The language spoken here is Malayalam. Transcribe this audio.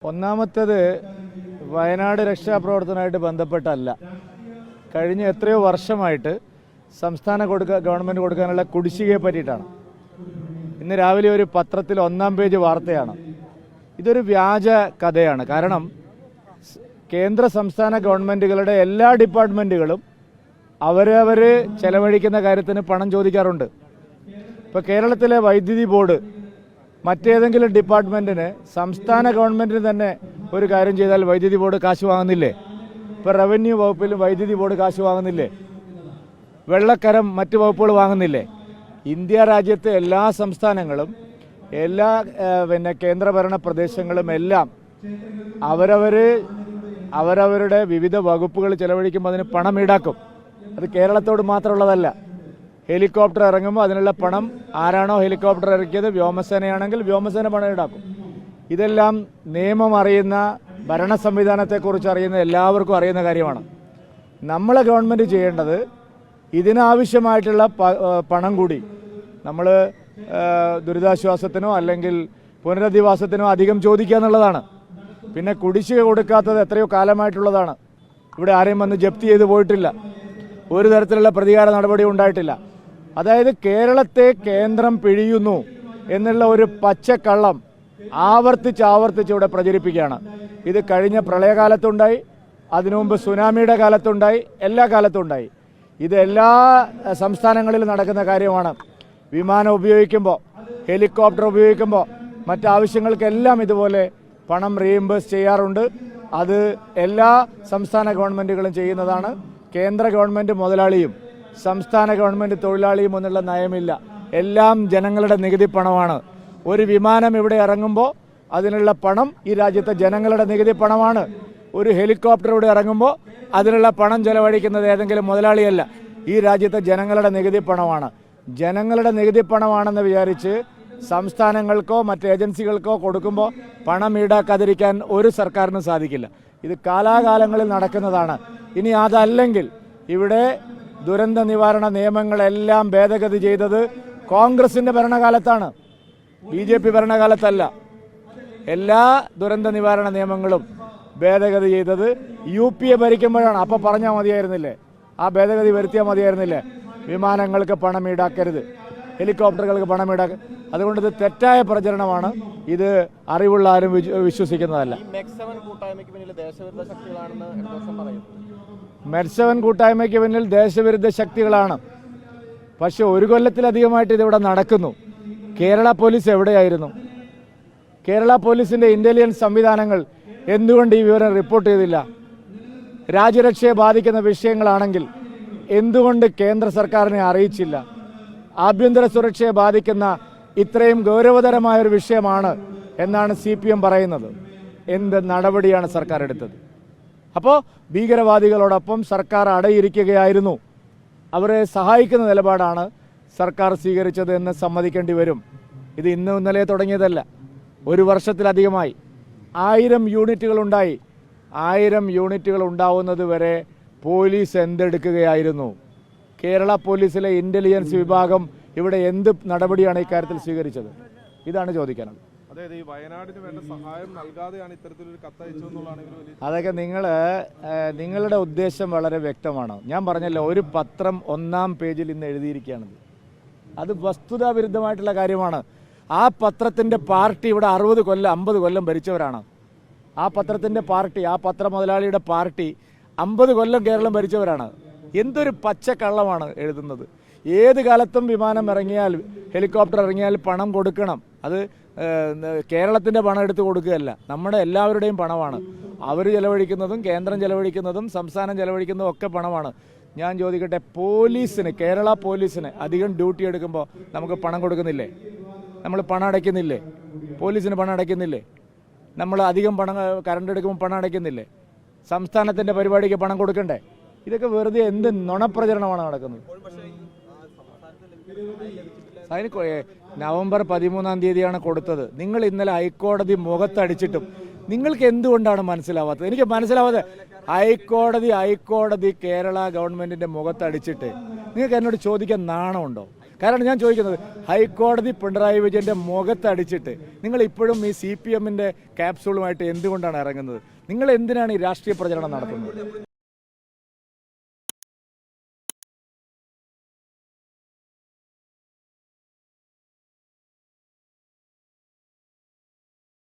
ഒന്നാമത്തേത് വയനാട് രക്ഷാപ്രവർത്തനമായിട്ട് ബന്ധപ്പെട്ടല്ല. കഴിഞ്ഞ എത്രയോ വർഷമായിട്ട് സംസ്ഥാന ഗവൺമെൻറ് കൊടുക്കാനുള്ള കുടിശ്ശികയെ പറ്റിയിട്ടാണ്. ഇന്ന് രാവിലെ ഒരു പത്രത്തിൽ 1-ാം പേജ് വാർത്തയാണ്. ഇതൊരു വ്യാജ കഥയാണ്. കാരണം കേന്ദ്ര സംസ്ഥാന ഗവൺമെൻറ്റുകളുടെ എല്ലാ ഡിപ്പാർട്ട്മെൻറ്റുകളും അവരവർ ചെലവഴിക്കുന്ന കാര്യത്തിന് പണം ചോദിക്കാറുണ്ട്. ഇപ്പോൾ കേരളത്തിലെ വൈദ്യുതി ബോർഡ് മറ്റേതെങ്കിലും ഡിപ്പാർട്ട്മെൻറ്റിന് സംസ്ഥാന ഗവൺമെൻറ്റിന് തന്നെ ഒരു കാര്യം ചെയ്താൽ വൈദ്യുതി ബോർഡ് കാശ് വാങ്ങുന്നില്ലേ? ഇപ്പോൾ റവന്യൂ വകുപ്പിലും വൈദ്യുതി ബോർഡ് കാശ് വാങ്ങുന്നില്ലേ? വെള്ളക്കരം മറ്റ് വകുപ്പുകൾ വാങ്ങുന്നില്ലേ? ഇന്ത്യ രാജ്യത്തെ എല്ലാ സംസ്ഥാനങ്ങളും എല്ലാ കേന്ദ്രഭരണ പ്രദേശങ്ങളും എല്ലാം അവരവരുടെ വിവിധ വകുപ്പുകൾ ചെലവഴിക്കുമ്പോൾ അതിന് പണം ഈടാക്കും. അത് കേരളത്തോട് മാത്രമുള്ളതല്ല. ഹെലികോപ്റ്റർ ഇറങ്ങുമ്പോൾ അതിനുള്ള പണം ആരാണോ ഹെലികോപ്റ്റർ ഇറക്കിയത്, വ്യോമസേനയാണെങ്കിൽ വ്യോമസേന പണം ഈടാക്കും. ഇതെല്ലാം നിയമം അറിയുന്ന, ഭരണ സംവിധാനത്തെക്കുറിച്ച് അറിയുന്ന എല്ലാവർക്കും അറിയുന്ന കാര്യമാണ്. നമ്മളെ ഗവൺമെൻറ് ചെയ്യേണ്ടത് ഇതിനാവശ്യമായിട്ടുള്ള പണം കൂടി നമ്മൾ ദുരിതാശ്വാസത്തിനോ അല്ലെങ്കിൽ പുനരധിവാസത്തിനോ അധികം ചോദിക്കുക എന്നുള്ളതാണ്. പിന്നെ കുടിശ്ശിക കൊടുക്കാത്തത് എത്രയോ കാലമായിട്ടുള്ളതാണ്. ഇവിടെ ആരെയും വന്ന് ജപ്തി ചെയ്ത് പോയിട്ടില്ല. ഒരു തരത്തിലുള്ള പ്രതികാര നടപടി ഉണ്ടായിട്ടില്ല. അതായത് കേരളത്തെ കേന്ദ്രം പിഴിയുന്നു എന്നുള്ള ഒരു പച്ചക്കള്ളം ആവർത്തിച്ച് ഇവിടെ പ്രചരിപ്പിക്കുകയാണ്. ഇത് കഴിഞ്ഞ പ്രളയകാലത്തുണ്ടായി, അതിനു മുമ്പ് സുനാമിയുടെ കാലത്തുണ്ടായി, എല്ലാ കാലത്തും ഉണ്ടായി. ഇത് എല്ലാ സംസ്ഥാനങ്ങളിലും നടക്കുന്ന കാര്യമാണ്. വിമാനം ഉപയോഗിക്കുമ്പോൾ, ഹെലികോപ്റ്റർ ഉപയോഗിക്കുമ്പോൾ, മറ്റാവശ്യങ്ങൾക്കെല്ലാം ഇതുപോലെ പണം റീഇംബേഴ്സ് ചെയ്യാറുണ്ട്. അത് എല്ലാ സംസ്ഥാന ഗവൺമെൻറ്റുകളും ചെയ്യുന്നതാണ്. കേന്ദ്ര ഗവൺമെൻറ് മുതലാളിയും സംസ്ഥാന ഗവൺമെൻറ് തൊഴിലാളിയും എന്നുള്ള നയമില്ല. എല്ലാം ജനങ്ങളുടെ നികുതി പണമാണ്. ഒരു വിമാനം ഇവിടെ ഇറങ്ങുമ്പോൾ അതിനുള്ള പണം ഈ രാജ്യത്തെ ജനങ്ങളുടെ നികുതി പണമാണ്. ഒരു ഹെലികോപ്റ്റർ ഇവിടെ ഇറങ്ങുമ്പോൾ അതിനുള്ള പണം ചെലവഴിക്കുന്നത് ഏതെങ്കിലും മുതലാളിയല്ല, ഈ രാജ്യത്തെ ജനങ്ങളുടെ നികുതി പണമാണ്. ജനങ്ങളുടെ നികുതി പണമാണെന്ന് വിചാരിച്ച് സംസ്ഥാനങ്ങൾക്കോ മറ്റ് ഏജൻസികൾക്കോ കൊടുക്കുമ്പോൾ പണം ഈടാക്കാതിരിക്കാൻ ഒരു സർക്കാരിനും സാധിക്കില്ല. ഇത് കാലാകാലങ്ങളിൽ നടക്കുന്നതാണ്. ഇനി അതല്ലെങ്കിൽ ഇവിടെ ദുരന്ത നിവാരണ നിയമങ്ങളെല്ലാം ഭേദഗതി ചെയ്തത് കോൺഗ്രസിൻ്റെ ഭരണകാലത്താണ്, BJP ഭരണകാലത്തല്ല. എല്ലാ ദുരന്ത നിവാരണ നിയമങ്ങളും ഭേദഗതി ചെയ്തത് UPA ഭരിക്കുമ്പോഴാണ്. അപ്പോൾ പറഞ്ഞാൽ മതിയായിരുന്നില്ലേ? ആ ഭേദഗതി വരുത്തിയാൽ മതിയായിരുന്നില്ലേ? വിമാനങ്ങൾക്ക് പണം ഈടാക്കരുത്, ഹെലികോപ്റ്ററുകൾക്ക് പണം ഈടാക്കരുത്. അതുകൊണ്ട് ഇത് തെറ്റായ പ്രചരണമാണ്. ഇത് അറിവുള്ള ആരും വിശ്വസിക്കുന്നതല്ല. മെഡ്സവൻ കൂട്ടായ്മയ്ക്ക് പിന്നിൽ ദേശവിരുദ്ധ ശക്തികളാണ്. പക്ഷെ ഒരു കൊല്ലത്തിലധികമായിട്ട് ഇതിവിടെ നടക്കുന്നു. കേരള പോലീസ് എവിടെയായിരുന്നു? കേരള പോലീസിൻ്റെ ഇൻ്റലിജൻസ് സംവിധാനങ്ങൾ എന്തുകൊണ്ട് ഈ വിവരം റിപ്പോർട്ട് ചെയ്തില്ല? രാജ്യരക്ഷയെ ബാധിക്കുന്ന വിഷയങ്ങളാണെങ്കിൽ എന്തുകൊണ്ട് കേന്ദ്ര സർക്കാരിനെ അറിയിച്ചില്ല? ആഭ്യന്തര സുരക്ഷയെ ബാധിക്കുന്ന ഇത്രയും ഗൗരവതരമായൊരു വിഷയമാണ് എന്നാണ് CPM പറയുന്നത്. എന്ത് നടപടിയാണ് സർക്കാർ എടുത്തത്? അപ്പോൾ ഭീകരവാദികളോടൊപ്പം സർക്കാർ അടയിരിക്കുകയായിരുന്നു. അവരെ സഹായിക്കുന്ന നിലപാടാണ് സർക്കാർ സ്വീകരിച്ചത് എന്ന് സമ്മതിക്കേണ്ടി വരും. ഇത് ഇന്നും ഇന്നലെ തുടങ്ങിയതല്ല, ഒരു വർഷത്തിലധികമായി 1000 യൂണിറ്റുകൾ ഉണ്ടായി. 1000 യൂണിറ്റുകൾ ഉണ്ടാവുന്നത് വരെ പോലീസ് എന്തെടുക്കുകയായിരുന്നു? കേരള പോലീസിലെ ഇൻ്റലിജൻസ് വിഭാഗം ഇവിടെ എന്ത് നടപടിയാണ് ഇക്കാര്യത്തിൽ സ്വീകരിച്ചത്? ഇതാണ് ചോദിക്കാനുള്ളത്. അതായത് ഈ വയനാടിന് വേണ്ട സഹായം നൽകാതെയാണ് ഇത്തരത്തിലൊരു കത്തയച്ചതെന്നുള്ളതാണ്. അതൊക്കെ നിങ്ങളുടെ ഉദ്ദേശം വളരെ വ്യക്തമാണ്. ഞാൻ പറഞ്ഞല്ലോ, ഒരു പത്രം 1-ാം പേജിൽ ഇന്ന് എഴുതിയിരിക്കുകയാണത്. അത് വസ്തുതാവിരുദ്ധമായിട്ടുള്ള കാര്യമാണ്. ആ പത്രത്തിൻ്റെ പാർട്ടി ഇവിടെ 60 കൊല്ലം 50 കൊല്ലം ഭരിച്ചവരാണ്. ആ പത്രത്തിൻ്റെ പാർട്ടി, ആ പത്ര മുതലാളിയുടെ പാർട്ടി 50 കൊല്ലം കേരളം ഭരിച്ചവരാണ്. എന്തൊരു പച്ചക്കള്ളമാണ് എഴുതുന്നത്. ഏത് കാലത്തും വിമാനം ഇറങ്ങിയാൽ, ഹെലികോപ്റ്റർ ഇറങ്ങിയാൽ പണം കൊടുക്കണം. അത് കേരളത്തിൻ്റെ പണം എടുത്ത് കൊടുക്കുകയല്ല, നമ്മുടെ എല്ലാവരുടെയും പണമാണ്. അവർ ചെലവഴിക്കുന്നതും കേന്ദ്രം ചെലവഴിക്കുന്നതും സംസ്ഥാനം ചെലവഴിക്കുന്നതും ഒക്കെ പണമാണ്. ഞാൻ ചോദിക്കട്ടെ, പോലീസിന്, കേരള പോലീസിന് അധികം ഡ്യൂട്ടി എടുക്കുമ്പോൾ നമുക്ക് പണം കൊടുക്കുന്നില്ലേ? നമ്മൾ പണം അടയ്ക്കുന്നില്ലേ? പോലീസിന് പണം അടയ്ക്കുന്നില്ലേ? നമ്മൾ അധികം പണം കറണ്ട് എടുക്കുമ്പോൾ പണം അടയ്ക്കുന്നില്ലേ? സംസ്ഥാനത്തിൻ്റെ പരിപാടിക്ക് പണം കൊടുക്കണ്ടേ? ഇതൊക്കെ വെറുതെ എന്ത് നുണപ്രചരണമാണ് നടക്കുന്നത്? അതിന് നവംബർ 13-ാം തീയതിയാണ് കൊടുത്തത്. നിങ്ങൾ ഇന്നലെ ഹൈക്കോടതി മുഖത്തടിച്ചിട്ടും നിങ്ങൾക്ക് എന്തുകൊണ്ടാണ് മനസ്സിലാവാത്തത്? എനിക്ക് മനസ്സിലാവാതെ. ഹൈക്കോടതി കേരള ഗവൺമെൻറ്റിൻ്റെ മുഖത്തടിച്ചിട്ട് നിങ്ങൾക്ക് എന്നോട് ചോദിക്കാൻ നാണമുണ്ടോ? കാരണം ഞാൻ ചോദിക്കുന്നത്, ഹൈക്കോടതി പിണറായി വിജയൻ്റെ മുഖത്തടിച്ചിട്ട് നിങ്ങൾ ഇപ്പോഴും ഈ CPM-ന്റെ ക്യാപ്സൂളുമായിട്ട് എന്തുകൊണ്ടാണ് ഇറങ്ങുന്നത്? നിങ്ങൾ എന്തിനാണ് ഈ രാഷ്ട്രീയ പ്രചരണം നടത്തുന്നത്?